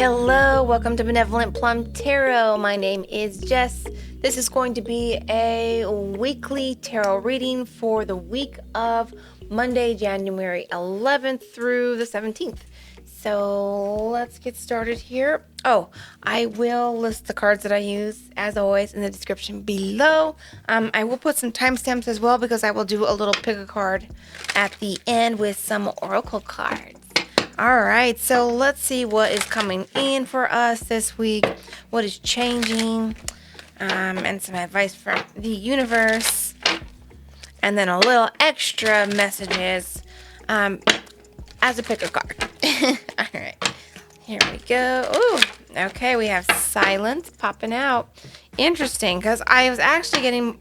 Hello, welcome to Benevolent Plum Tarot. My name is Jess. This is going to be a weekly tarot reading for the week of Monday, January 11th through the 17th. So let's get started here. Oh, I will list the cards that I use, as always, in the description below. I will put some timestamps as well because I will do a little pick a card at the end with some oracle cards. All right, so let's see what is coming in for us this week, what is changing, and some advice from the universe, and then a little extra messages as a pick a card. All right, here we go. Ooh, okay, we have silence popping out. Interesting, because I was actually getting,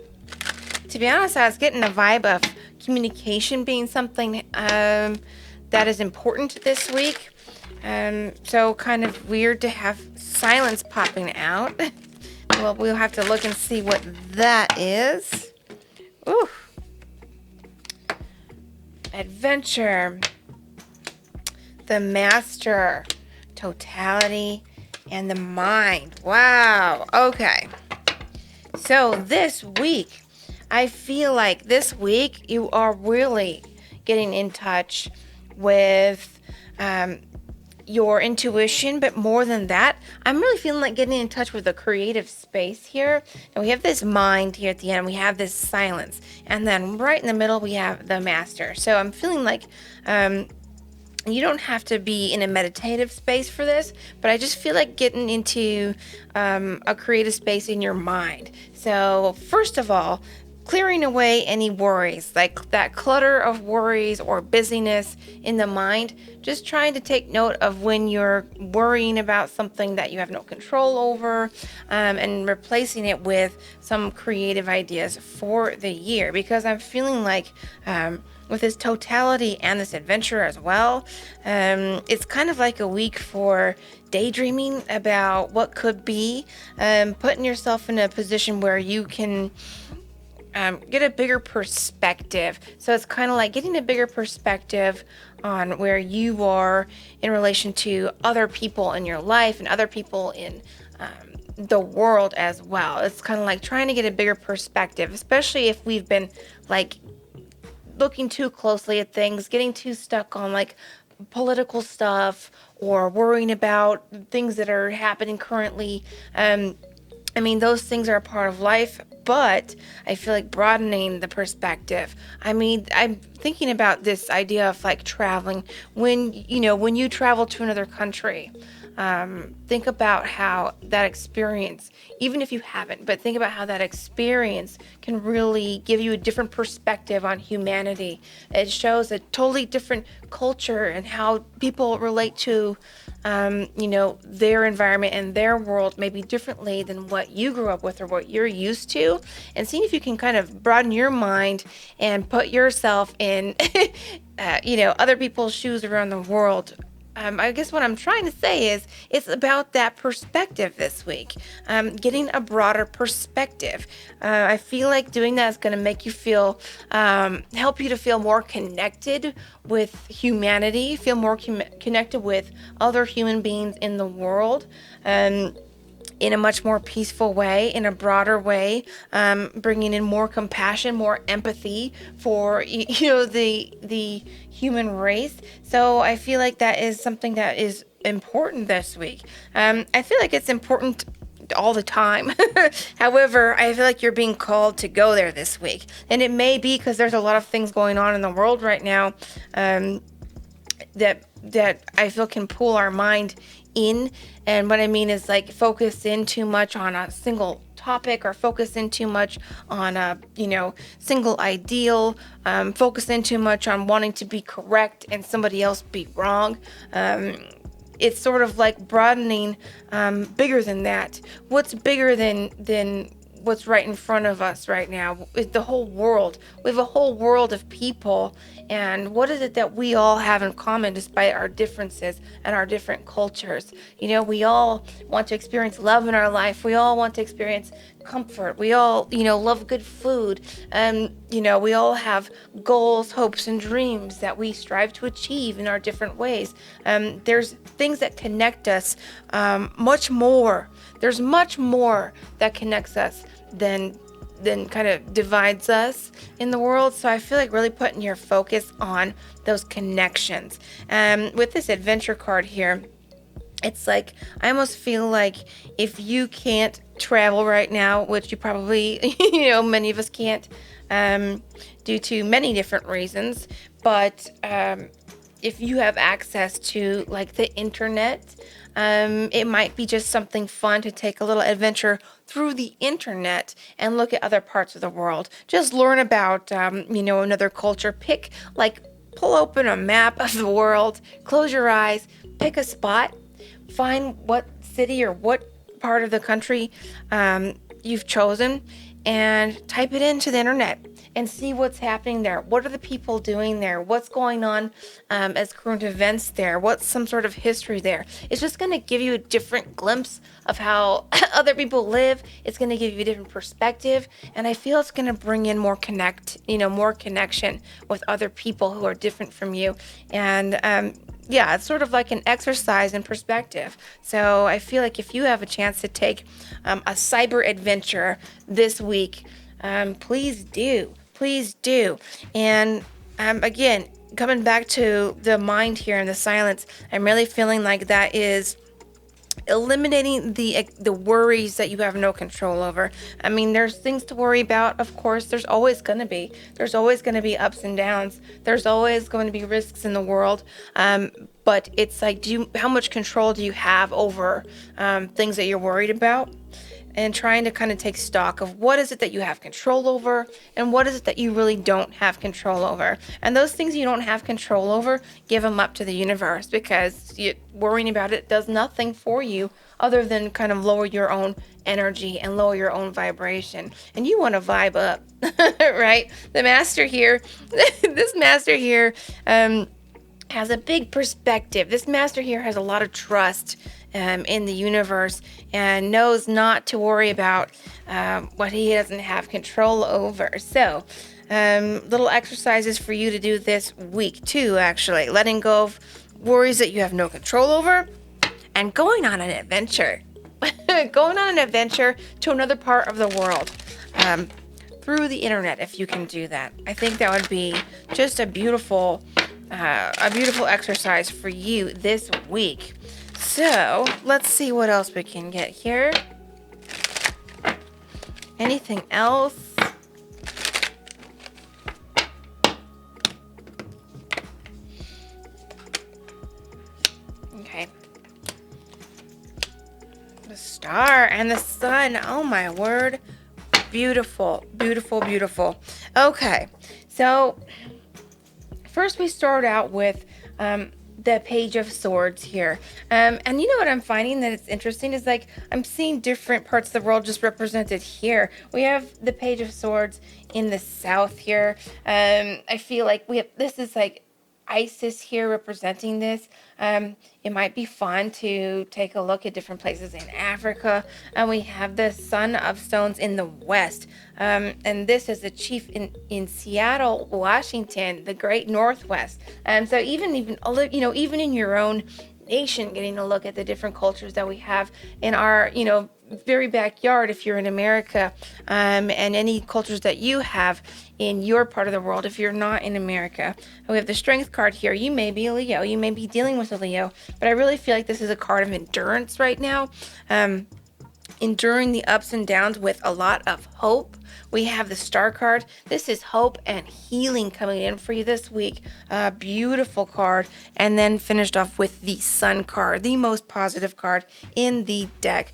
to be honest, I was getting a vibe of communication being something that is important this week. So kind of weird to have silence popping out. Well, we'll have to look and see what that is. Ooh. Adventure. The Master. Totality. And the Mind. Wow. Okay. So this week, I feel like this week you are really getting in touch with your intuition, but more than that, I'm really feeling like getting in touch with the creative space here. And we have this mind here at the end, we have this silence, and then right in the middle we have the Master. So I'm feeling like you don't have to be in a meditative space for this, but I just feel like getting into a creative space in your mind. So first of all, clearing away any worries, like that clutter of worries or busyness in the mind, just trying to take note of when you're worrying about something that you have no control over, and replacing it with some creative ideas for the year. Because I'm feeling like with this totality and this adventure as well, it's kind of like a week for daydreaming about what could be, putting yourself in a position where you can get a bigger perspective. So it's kind of like getting a bigger perspective on where you are in relation to other people in your life and other people in the world as well. It's kind of like trying to get a bigger perspective, especially if we've been like looking too closely at things, getting too stuck on like political stuff or worrying about things that are happening currently. I mean, those things are a part of life, but I feel like broadening the perspective. I mean, I'm thinking about this idea of like traveling. When you travel to another country, think about how that experience, even if you haven't, but think about how that experience can really give you a different perspective on humanity. It shows a totally different culture and how people relate to their environment and their world maybe differently than what you grew up with or what you're used to, and seeing if you can kind of broaden your mind and put yourself in other people's shoes around the world. I guess what I'm trying to say is it's about that perspective this week, getting a broader perspective. I feel like doing that is going to make you help you to feel more connected with humanity, feel more connected with other human beings in the world, in a much more peaceful way, in a broader way, bringing in more compassion, more empathy for the human race. So I feel like that is something that is important this week. I feel like it's important all the time. However, I feel like you're being called to go there this week, and it may be because there's a lot of things going on in the world right now that I feel can pull our mind in. And what I mean is like focus in too much on a single topic, or focus in too much on a single ideal, focus in too much on wanting to be correct and somebody else be wrong. It's sort of like broadening bigger than that. What's bigger than what's right in front of us right now is the whole world. We have a whole world of people, and what is it that we all have in common despite our differences and our different cultures? We all want to experience love in our life. We all want to experience comfort. We all, love good food. We all have goals, hopes, and dreams that we strive to achieve in our different ways. There's things that connect us much more. There's much more that connects us than kind of divides us in the world. So I feel like really putting your focus on those connections. With this adventure card here, it's like, I almost feel like if you can't travel right now, which you probably, many of us can't, due to many different reasons, but if you have access to like the internet, it might be just something fun to take a little adventure through the internet and look at other parts of the world. Just learn about, another culture. Pull open a map of the world, close your eyes, pick a spot, find what city or what part of the country you've chosen, and type it into the internet and see what's happening there. What are the people doing there? What's going on as current events there? What's some sort of history there? It's just going to give you a different glimpse of how other people live. It's going to give you a different perspective, and I feel it's going to bring in more connection with other people who are different from you. And it's sort of like an exercise in perspective. So I feel like if you have a chance to take a cyber adventure this week, please do. And again, coming back to the mind here and the silence, I'm really feeling like that is eliminating the worries that you have no control over. I mean, there's things to worry about, of course. There's always going to be ups and downs. There's always going to be risks in the world. But it's like, how much control do you have over things that you're worried about? And trying to kind of take stock of what is it that you have control over and what is it that you really don't have control over. And those things you don't have control over, give them up to the universe, because worrying about it does nothing for you other than kind of lower your own energy and lower your own vibration. And you want to vibe up, right? The master here, this master here has a big perspective. This master here has a lot of trust in the universe and knows not to worry about what he doesn't have control over. So little exercises for you to do this week too, actually. Letting go of worries that you have no control over and going on an adventure. Going on an adventure to another part of the world through the internet, if you can do that. I think that would be just a beautiful exercise for you this week. So let's see what else we can get here. Anything else? Okay. The star and the sun. Oh my word. Beautiful, beautiful, beautiful. Okay. So first we start out with the Page of Swords here. And you know what I'm finding that it's interesting is like I'm seeing different parts of the world just represented here. We have the Page of Swords in the south here. I feel like this is like Isis here representing this. It might be fun to take a look at different places in Africa. And we have the Son of Stones in the west. And this is the chief in Seattle, Washington, the great Northwest. So even in your own nation, getting a look at the different cultures that we have in our, very backyard if you're in America, and any cultures that you have in your part of the world if you're not in America. And we have the Strength card here. You may be a Leo. You may be dealing with a Leo, but I really feel like this is a card of endurance right now. Enduring the ups and downs with a lot of hope. We have the Star card. This is hope and healing coming in for you this week. Beautiful card. And then finished off with the Sun card, the most positive card in the deck.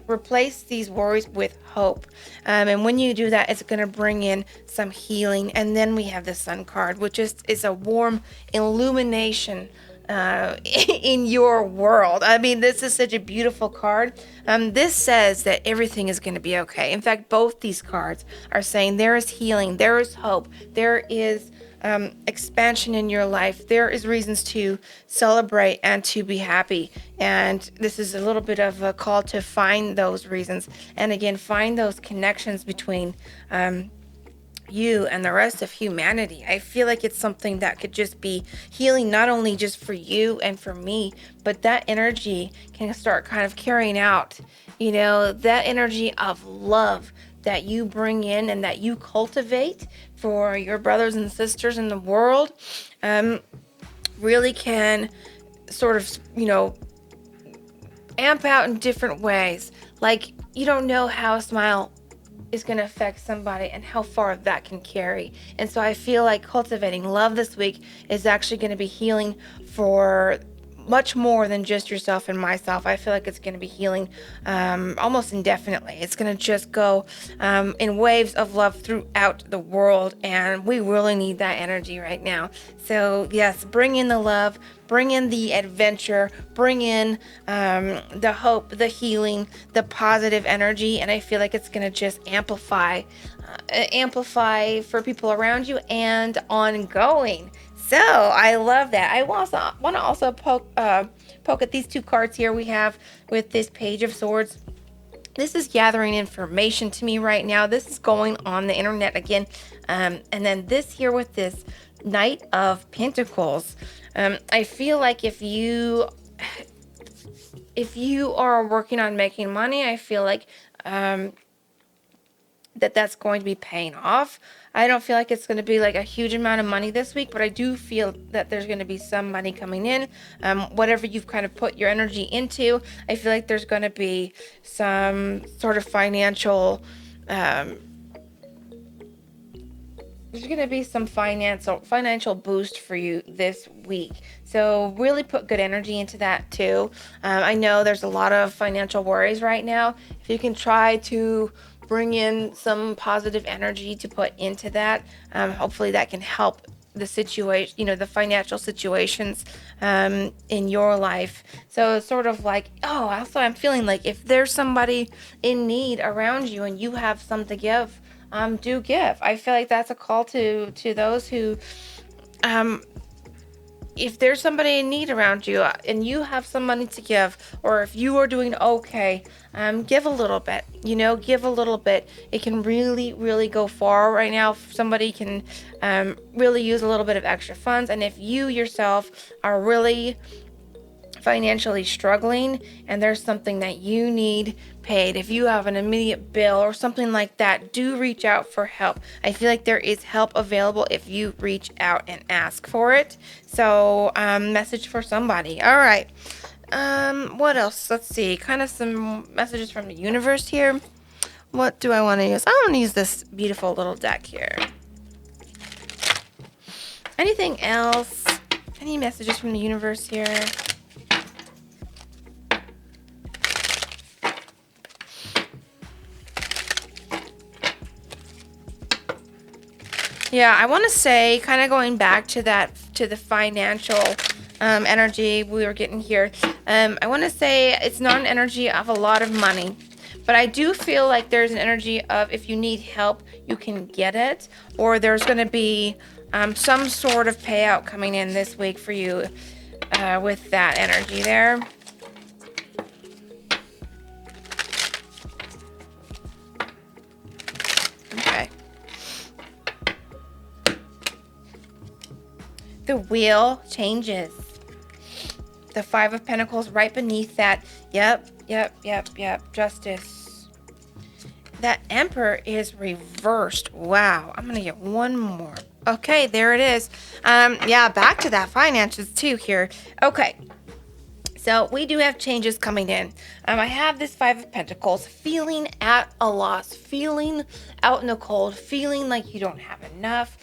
Replace these worries with hope. And when you do that, it's going to bring in some healing. And then we have the Sun card, which is a warm illumination in your world. I mean, this is such a beautiful card. This says that everything is going to be okay. In fact, both these cards are saying there is healing, there is hope, there is expansion in your life. There is reasons to celebrate and to be happy. And this is a little bit of a call to find those reasons. And again, find those connections between you and the rest of humanity. I feel like it's something that could just be healing, not only just for you and for me, but that energy can start kind of carrying out, that energy of love that you bring in and that you cultivate for your brothers and sisters in the world, really can sort of, amp out in different ways. Like, you don't know how a smile is going to affect somebody and how far that can carry. And so I feel like cultivating love this week is actually going to be healing for much more than just yourself and myself. I feel like it's going to be healing almost indefinitely. It's going to just go in waves of love throughout the world, and we really need that energy right now. So yes, bring in the love, bring in the adventure, bring in the hope, the healing, the positive energy, and I feel like it's going to just amplify for people around you and ongoing. So I love that. I want to also poke at these two cards here we have with this Page of Swords. This is gathering information to me right now. This is going on the internet again. And then this here with this Knight of Pentacles. I feel like if you are working on making money, I feel like that's going to be paying off. I don't feel like it's going to be like a huge amount of money this week, but I do feel that there's going to be some money coming in. Whatever you've kind of put your energy into, I feel like there's going to be some sort of financial financial boost for you this week. So really put good energy into that too. I know there's a lot of financial worries right now. If you can try to bring in some positive energy to put into that, hopefully that can help the situation, the financial situations in your life. So it's sort of like, also I'm feeling like if there's somebody in need around you and you have something to give, do give. I feel like that's a call to those who, if there's somebody in need around you and you have some money to give, or if you are doing okay, give a little bit, give a little bit. It can really, really go far right now. Somebody can really use a little bit of extra funds. And if you yourself are really financially struggling and there's something that you need paid, if you have an immediate bill or something like that, do reach out for help. I feel like there is help available if you reach out and ask for it. So message for somebody. All right, what else? Let's see, kind of some messages from the universe here. What do I want to use? I want to use this beautiful little deck here. Anything else? Any messages from the universe here? Yeah, I want to say, kind of going back to the financial energy we were getting here. I want to say it's not an energy of a lot of money, but I do feel like there's an energy of if you need help, you can get it, or there's going to be some sort of payout coming in this week for you with that energy there. The wheel changes. The Five of Pentacles right beneath that. Yep. Justice. That Emperor is reversed. Wow. I'm going to get one more. Okay, there it is. Yeah, back to that finances too here. Okay. So we do have changes coming in. I have this Five of Pentacles, feeling at a loss, feeling out in the cold, feeling like you don't have enough.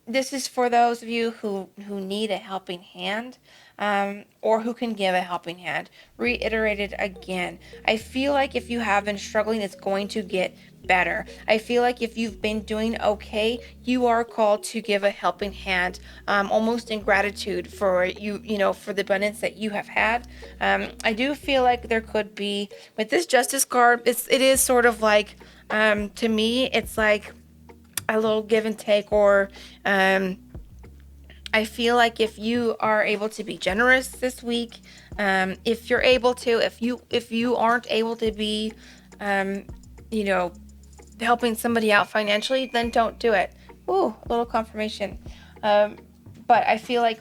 This is for those of you who need a helping hand, or who can give a helping hand. Reiterated again. I feel like if you have been struggling, it's going to get better. I feel like if you've been doing okay, you are called to give a helping hand, almost in gratitude for for the abundance that you have had. I do feel like there could be, with this Justice card, it is sort of like, to me, it's like, a little give and take, or I feel like if you are able to be generous this week, if you're able to, if you aren't able to be, you know, helping somebody out financially, then don't do it. Ooh, a little confirmation. But I feel like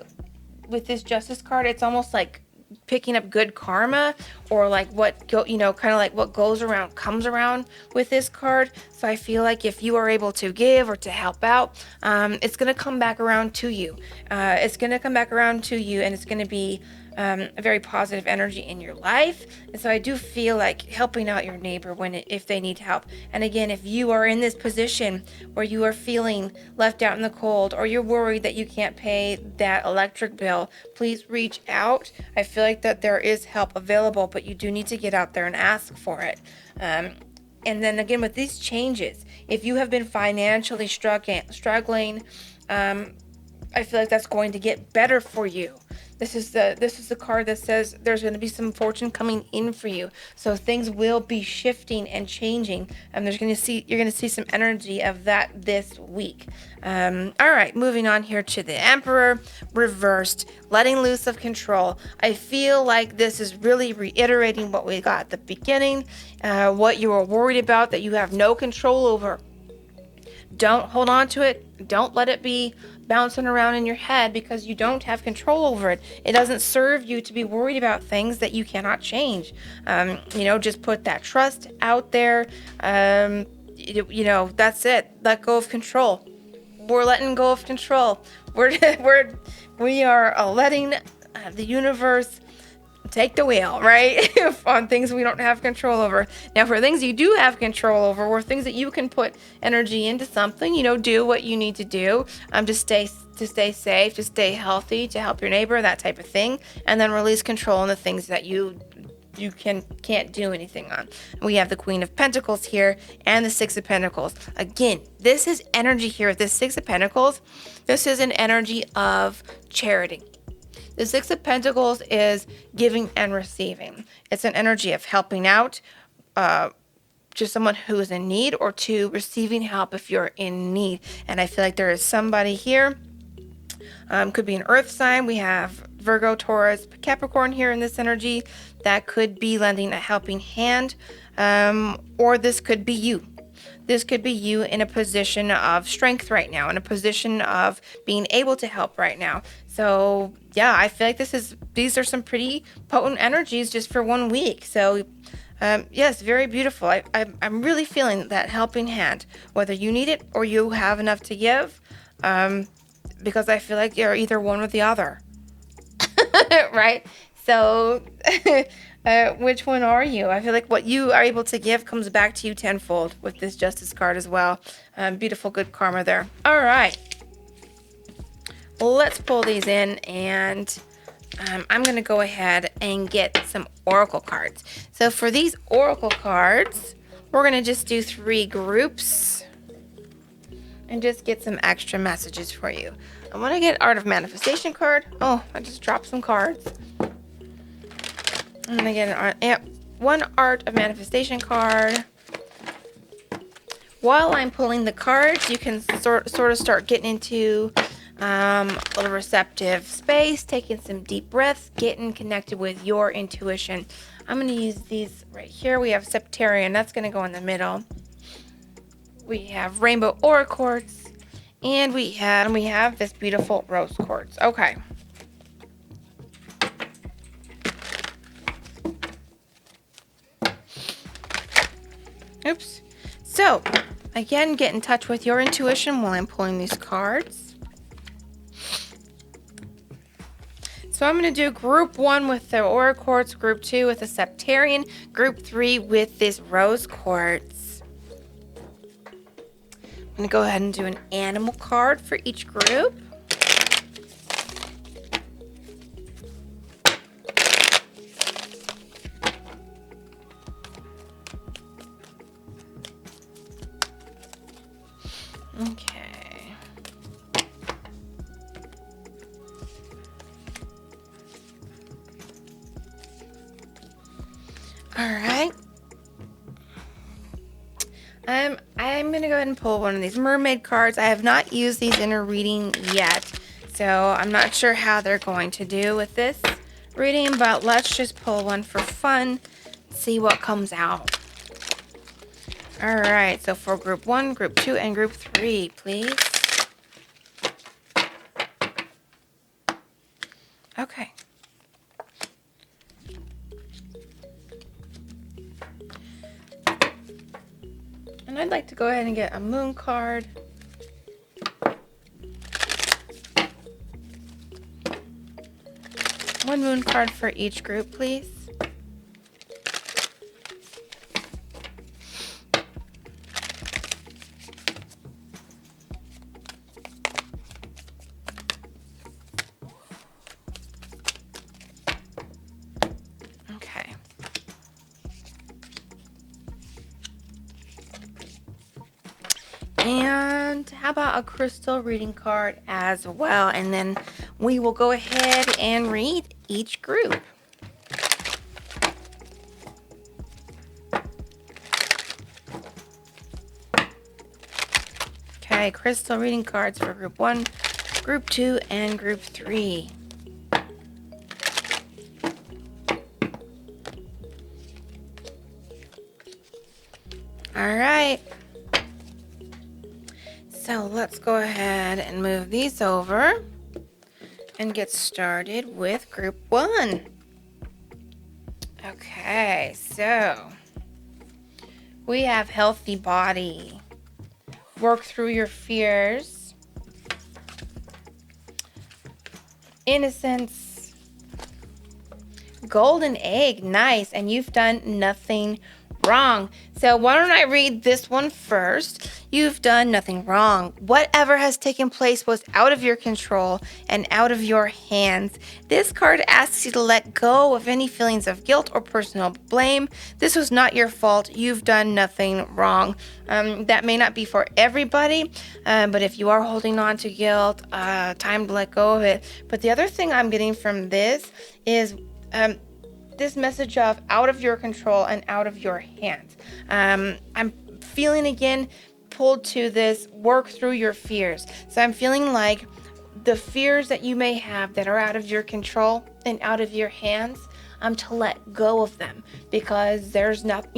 with this justice card, it's almost like picking up good karma, or like kind of like what goes around comes around with this card. So I feel like if you are able to give or to help out, it's going to come back around to you. And it's going to be a very positive energy in your life. And so I do feel like helping out your neighbor if they need help. And again, if you are in this position where you are feeling left out in the cold, or you're worried that you can't pay that electric bill, please reach out. I feel like that there is help available, but you do need to get out there and ask for it. And then again, with these changes, if you have been financially struggling, I feel like that's going to get better for you. This is the card that says there's going to be some fortune coming in for you. So things will be shifting and changing. And you're going to see some energy of that this week. All right, moving on here to the Emperor reversed, letting loose of control. I feel like this is really reiterating what we got at the beginning, what you were worried about that you have no control over. Don't hold on to it. Don't let it be bouncing around in your head, because you don't have control over it. It doesn't serve you to be worried about things that you cannot change. Just put that trust out there. That's it. Let go of control. We're letting go of control. We are letting the universe take the wheel, right? On things we don't have control over. Now, for things you do have control over, or things that you can put energy into something, do what you need to do to stay safe, to stay healthy, to help your neighbor, that type of thing, and then release control on the things that you can't do anything on. We have the Queen of Pentacles here and the Six of Pentacles. Again, this is energy here. This Six of Pentacles, this is an energy of charity. The Six of Pentacles is giving and receiving. It's an energy of helping out to someone who is in need, or to receiving help if you're in need. And I feel like there is somebody here. Could be an earth sign. We have Virgo, Taurus, Capricorn here in this energy that could be lending a helping hand. Or this could be you. This could be you in a position of strength right now, in a position of being able to help right now. So yeah, I feel like these are some pretty potent energies just for 1 week. So yes, very beautiful. I'm really feeling that helping hand, whether you need it or you have enough to give, because I feel like you're either one or the other, right? So which one are you? I feel like what you are able to give comes back to you tenfold with this Justice card as well. Beautiful, good karma there. All right. Let's pull these in, and I'm going to go ahead and get some oracle cards. So for these oracle cards, we're going to just do 3 groups and just get some extra messages for you. I want to get Art of Manifestation card. Oh, I just dropped some cards. I'm going to get one Art of Manifestation card. While I'm pulling the cards, you can sort of start getting into a little receptive space, taking some deep breaths, getting connected with your intuition. I'm going to use these right here. We have Septarian. That's going to go in the middle. We have Rainbow Aura Quartz. And we have this beautiful Rose Quartz. Okay. Oops. So, again, get in touch with your intuition while I'm pulling these cards. So I'm going to do group 1 with the Aura Quartz, group 2 with the Septarian, group 3 with this Rose Quartz. I'm going to go ahead and do an animal card for each group. Okay. All right. I'm I'm going to go ahead and pull one of these mermaid cards. I have not used these in a reading yet, so I'm not sure how they're going to do with this reading, but let's just pull one for fun, see what comes out. All right, so for group 1, group 2, and group 3, please. Okay. And I'd like to go ahead and get a moon card. One moon card for each group, please. Okay. And how about a crystal reading card as well? And then we will go ahead and read each group. Okay, crystal reading cards for group 1, group 2, and group 3. All right. So let's go ahead and move these over and get started with group 1. Okay, so we have healthy body. Work through your fears. Innocence. Golden egg, nice. And you've done nothing wrong. So why don't I read this one first? You've done nothing wrong. Whatever has taken place was out of your control and out of your hands. This card asks you to let go of any feelings of guilt or personal blame. This was not your fault. You've done nothing wrong. That may not be for everybody, but if you are holding on to guilt, time to let go of it. But the other thing I'm getting from this is this message of out of your control and out of your hands. I'm feeling again pulled to this work through your fears. So I'm feeling like the fears that you may have that are out of your control and out of your hands, to let go of them, because there's not,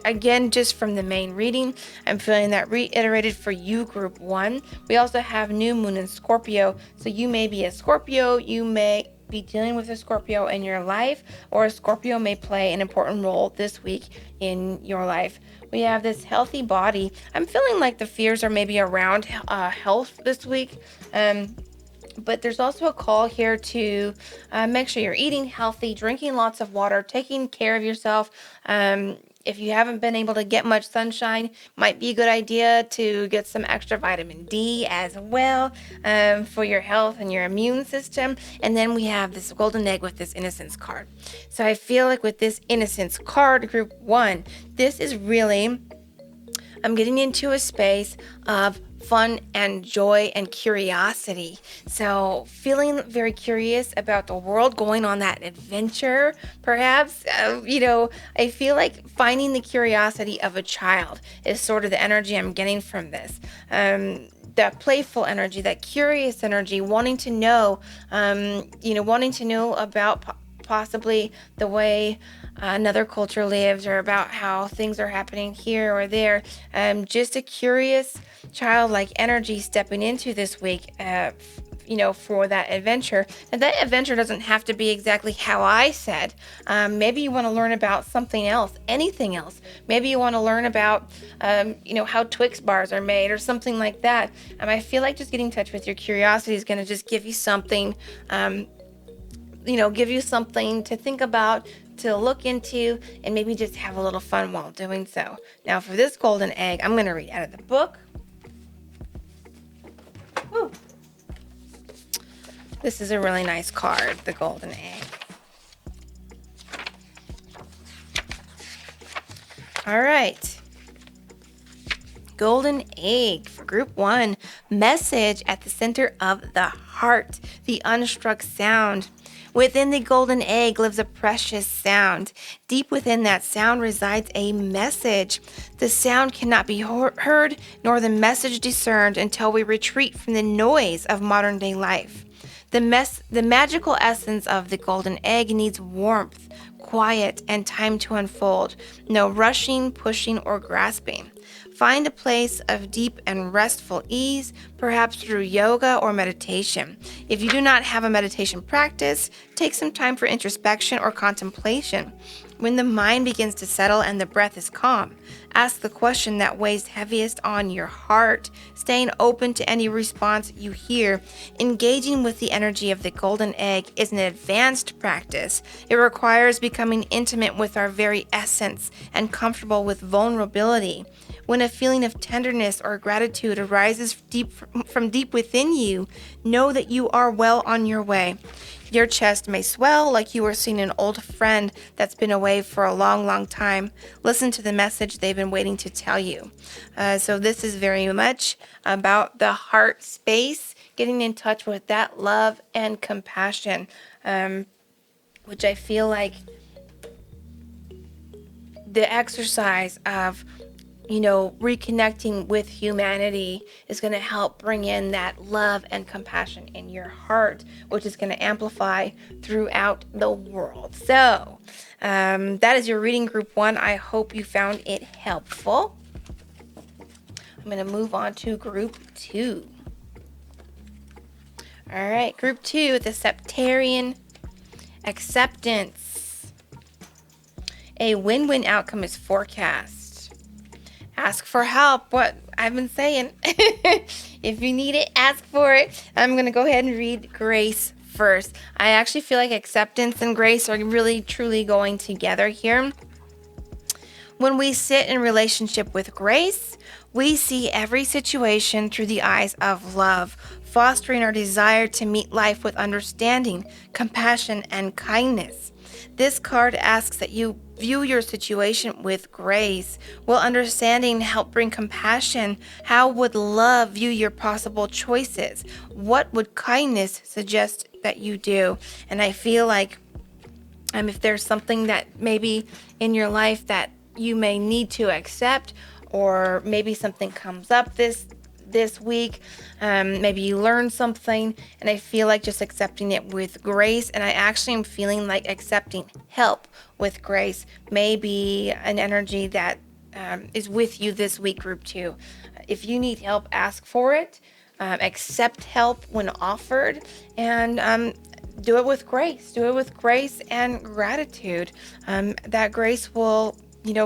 again, just from the main reading, I'm feeling that reiterated for you, group 1. We also have new moon in Scorpio. So you may be a Scorpio, you may be dealing with a Scorpio in your life, or a Scorpio may play an important role this week in your life. We have this healthy body. I'm feeling like the fears are maybe around health this week. But there's also a call here to make sure you're eating healthy, drinking lots of water, taking care of yourself. If you haven't been able to get much sunshine, might be a good idea to get some extra vitamin D as well for your health and your immune system. And then we have this golden egg with this innocence card. So I feel like with this innocence card, group 1, this is really, I'm getting into a space of fun and joy and curiosity. So feeling very curious about the world, going on that adventure, perhaps. I feel like finding the curiosity of a child is sort of the energy I'm getting from this. That playful energy, that curious energy, wanting to know about possibly the way another culture lives, or about how things are happening here or there. Just a curious childlike energy stepping into this week, for that adventure. And that adventure doesn't have to be exactly how I said. Maybe you want to learn about something else, anything else. Maybe you want to learn about, how Twix bars are made or something like that. I feel like just getting in touch with your curiosity is going to just give you something, give you something to think about, to look into, and maybe just have a little fun while doing so. Now for this golden egg, I'm going to read out of the book. Woo. This is a really nice card, the golden egg. All right. Golden egg for group 1. Message at the center of the heart, the unstruck sound. Within the golden egg lives a precious sound. Deep within that sound resides a message. The sound cannot be heard nor the message discerned until we retreat from the noise of modern day life. The magical essence of the golden egg needs warmth, quiet, and time to unfold. No rushing, pushing, or grasping. Find a place of deep and restful ease, perhaps through yoga or meditation. If you do not have a meditation practice, take some time for introspection or contemplation. When the mind begins to settle and the breath is calm, ask the question that weighs heaviest on your heart, staying open to any response you hear. Engaging with the energy of the golden egg is an advanced practice. It requires becoming intimate with our very essence and comfortable with vulnerability. When a feeling of tenderness or gratitude arises from deep within you, know that you are well on your way. Your chest may swell like you are seeing an old friend that's been away for a long, long time. Listen to the message they've been waiting to tell you. So this is very much about the heart space, getting in touch with that love and compassion, which I feel like the exercise of reconnecting with humanity is going to help bring in that love and compassion in your heart, which is going to amplify throughout the world. So that is your reading group 1. I hope you found it helpful. I'm going to move on to group 2. All right, group 2, the Septarian acceptance. A win-win outcome is forecast. Ask for help. What I've been saying. If you need it, ask for it. I'm going to go ahead and read grace first. I actually feel like acceptance and grace are really, truly going together here. When we sit in relationship with grace, we see every situation through the eyes of love, fostering our desire to meet life with understanding, compassion, and kindness. This card asks that you view your situation with grace. Will understanding help bring compassion? How would love view your possible choices? What would kindness suggest that you do? And I feel like if there's something that maybe in your life that you may need to accept, or maybe something comes up this week, maybe you learn something, and I feel like just accepting it with grace. And I actually am feeling like accepting help with grace may be an energy that is with you this week, group 2. If you need help, ask for it, accept help when offered, and do it with grace. Do it with grace and gratitude. That grace will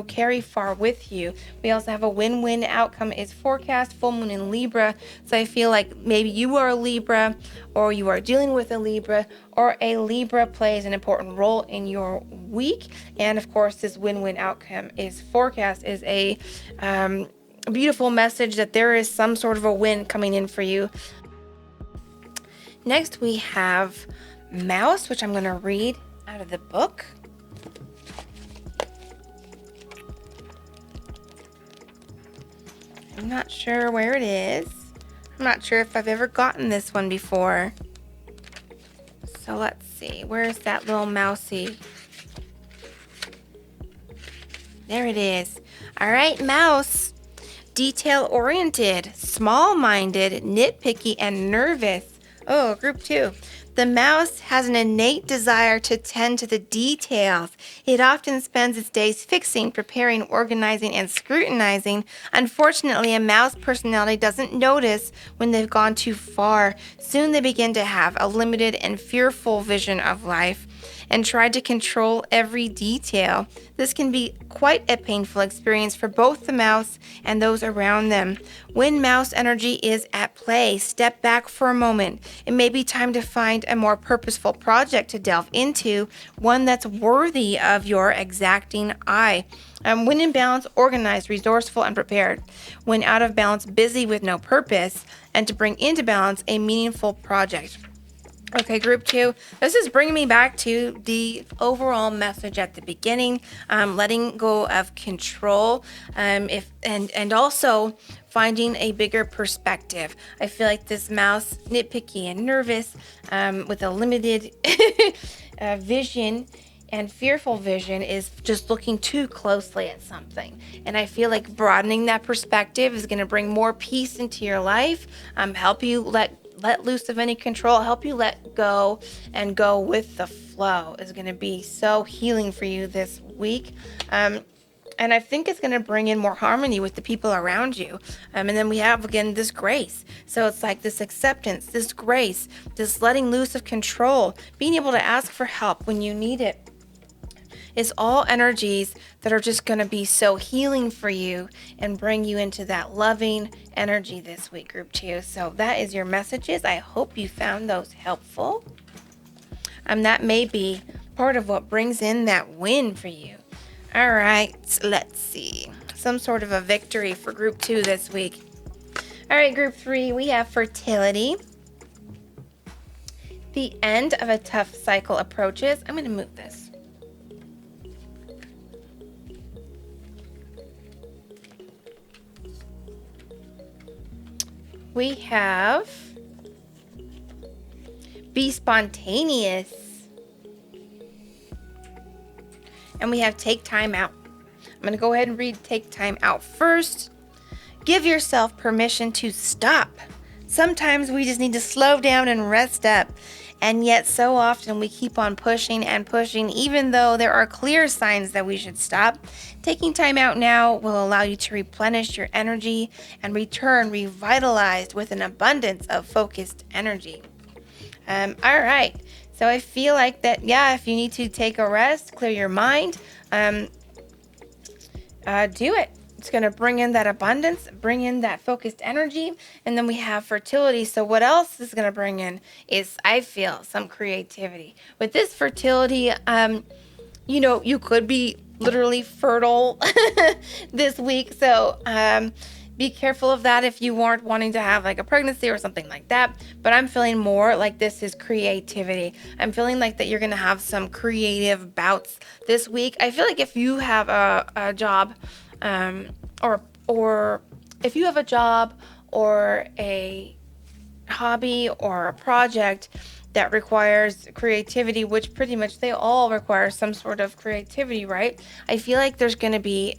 carry far with you. We also have a win-win outcome is forecast, full moon in Libra. So I feel like maybe you are a Libra, or you are dealing with a Libra, or a Libra plays an important role in your week. And of course, this win-win outcome is forecast is a beautiful message that there is some sort of a win coming in for you. Next, we have Mouse, which I'm going to read out of the book. I'm not sure where it is. I'm not sure if I've ever gotten this one before. So let's see. Where's that little mousey? There it is. All right, Mouse. Detail-oriented, small-minded, nitpicky, and nervous. Oh, group 2. The mouse has an innate desire to tend to the details. It often spends its days fixing, preparing, organizing, and scrutinizing. Unfortunately, a mouse personality doesn't notice when they've gone too far. Soon they begin to have a limited and fearful vision of life and try to control every detail. This can be quite a painful experience for both the mouse and those around them. When mouse energy is at play, step back for a moment. It may be time to find a more purposeful project to delve into, one that's worthy of your exacting eye. When in balance, organized, resourceful, and prepared. When out of balance, busy with no purpose, and to bring into balance a meaningful project. Okay, group 2. This is bringing me back to the overall message at the beginning, letting go of control, and also finding a bigger perspective. I feel like this mouse, nitpicky and nervous, with a limited vision and fearful vision, is just looking too closely at something. And I feel like broadening that perspective is going to bring more peace into your life, help you let loose of any control, help you let go and go with the flow, is going to be so healing for you this week. And I think it's going to bring in more harmony with the people around you. And then we have, again, this grace. So it's like this acceptance, this grace, this letting loose of control, being able to ask for help when you need it. It's all energies that are just going to be so healing for you and bring you into that loving energy this week, group 2. So that is your messages. I hope you found those helpful. That may be part of what brings in that win for you. All right, let's see. Some sort of a victory for group 2 this week. All right, group 3, we have fertility. The end of a tough cycle approaches. I'm going to move this. We have be spontaneous. And we have take time out. I'm going to go ahead and read take time out first. Give yourself permission to stop. Sometimes we just need to slow down and rest up. And yet so often we keep on pushing and pushing, even though there are clear signs that we should stop. Taking time out now will allow you to replenish your energy and return revitalized with an abundance of focused energy. All right. So I feel like that, if you need to take a rest, clear your mind, do it. It's going to bring in that abundance, bring in that focused energy. And then we have fertility. So what else is going to bring in is, I feel, some creativity. With this fertility, you could be literally fertile this week. So be careful of that if you aren't wanting to have like a pregnancy or something like that. But I'm feeling more like this is creativity. I'm feeling like that you're going to have some creative bouts this week. I feel like if you have a job, or if you have a job or a hobby or a project that requires creativity, which pretty much they all require some sort of creativity, right? I feel like there's going to be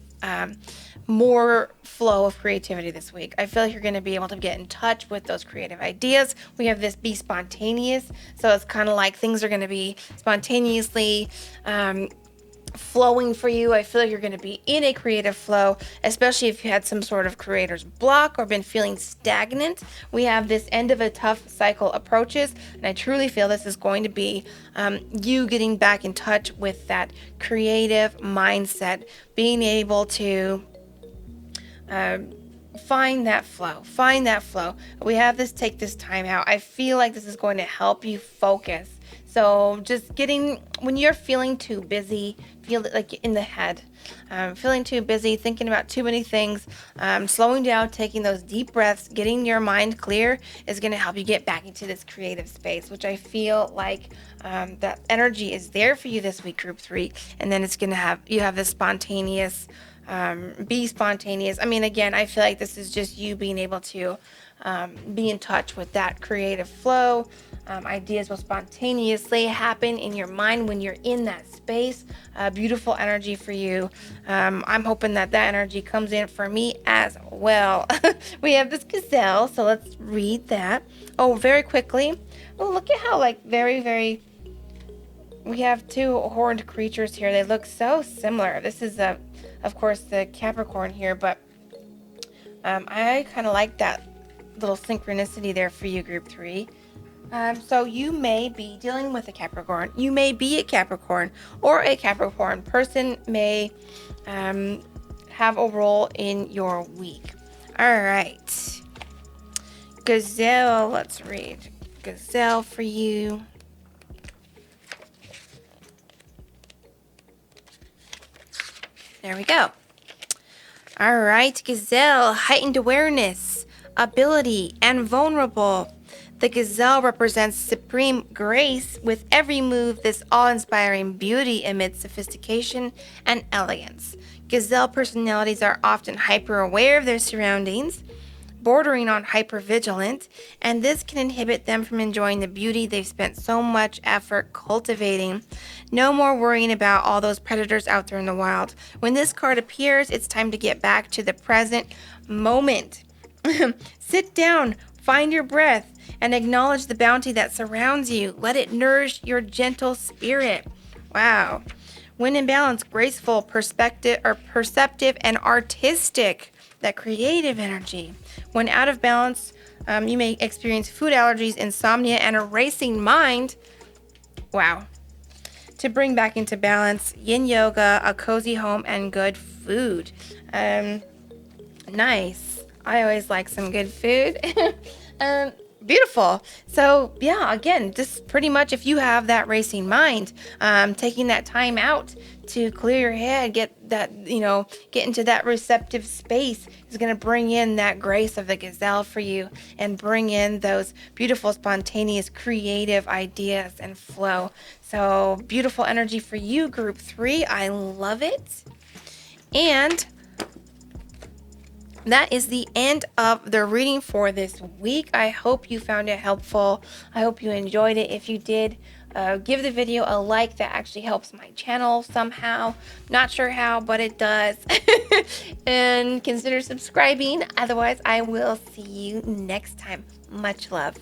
more flow of creativity this week. I feel like you're going to be able to get in touch with those creative ideas. We have this be spontaneous. So it's kind of like things are going to be spontaneously flowing for you. I feel like you're going to be in a creative flow, especially if you had some sort of creator's block or been feeling stagnant. We have this end of a tough cycle approaches, and I truly feel this is going to be you getting back in touch with that creative mindset, being able to find that flow. We have this take this time out. I feel like this is going to help you focus. So just when you're feeling too busy, feel like in the head, feeling too busy, thinking about too many things, slowing down, taking those deep breaths, getting your mind clear is going to help you get back into this creative space, which I feel like that energy is there for you this week, group 3. And then it's going to you have this spontaneous, be spontaneous. I mean, again, I feel like this is just you being able to be in touch with that creative flow. Ideas will spontaneously happen in your mind when you're in that space. Beautiful energy for you. I'm hoping that energy comes in for me as well. We have this gazelle, so let's read that. Oh, very quickly. Oh, look at how very, very... We have two horned creatures here. They look so similar. This is, of course, the Capricorn here, but I kind of like that little synchronicity there for you, group 3. So you may be dealing with a Capricorn. You may be a Capricorn, or a Capricorn person may have a role in your week. All right. Gazelle, let's read Gazelle for you. There we go. All right, Gazelle, heightened awareness, ability, and vulnerable. The gazelle represents supreme grace. With every move, this awe-inspiring beauty emits sophistication and elegance. Gazelle personalities are often hyper-aware of their surroundings, bordering on hypervigilant, and this can inhibit them from enjoying the beauty they've spent so much effort cultivating. No more worrying about all those predators out there in the wild. When this card appears, it's time to get back to the present moment. Sit down, find your breath, and acknowledge the bounty that surrounds you. Let it nourish your gentle spirit. Wow. When in balance, graceful, perceptive, and artistic. That creative energy. When out of balance, you may experience food allergies, insomnia, and a racing mind. Wow. To bring back into balance, yin yoga, a cozy home, and good food. Nice. I always like some good food. Beautiful. So yeah, again, just pretty much if you have that racing mind, taking that time out to clear your head, get into that receptive space is going to bring in that grace of the gazelle for you and bring in those beautiful, spontaneous, creative ideas and flow. So beautiful energy for you, group 3. I love it. And that is the end of the reading for this week. I hope you found it helpful. I hope you enjoyed it. If you did, give the video a like. That actually helps my channel somehow. Not sure how, but it does. And consider subscribing. Otherwise, I will see you next time. Much love.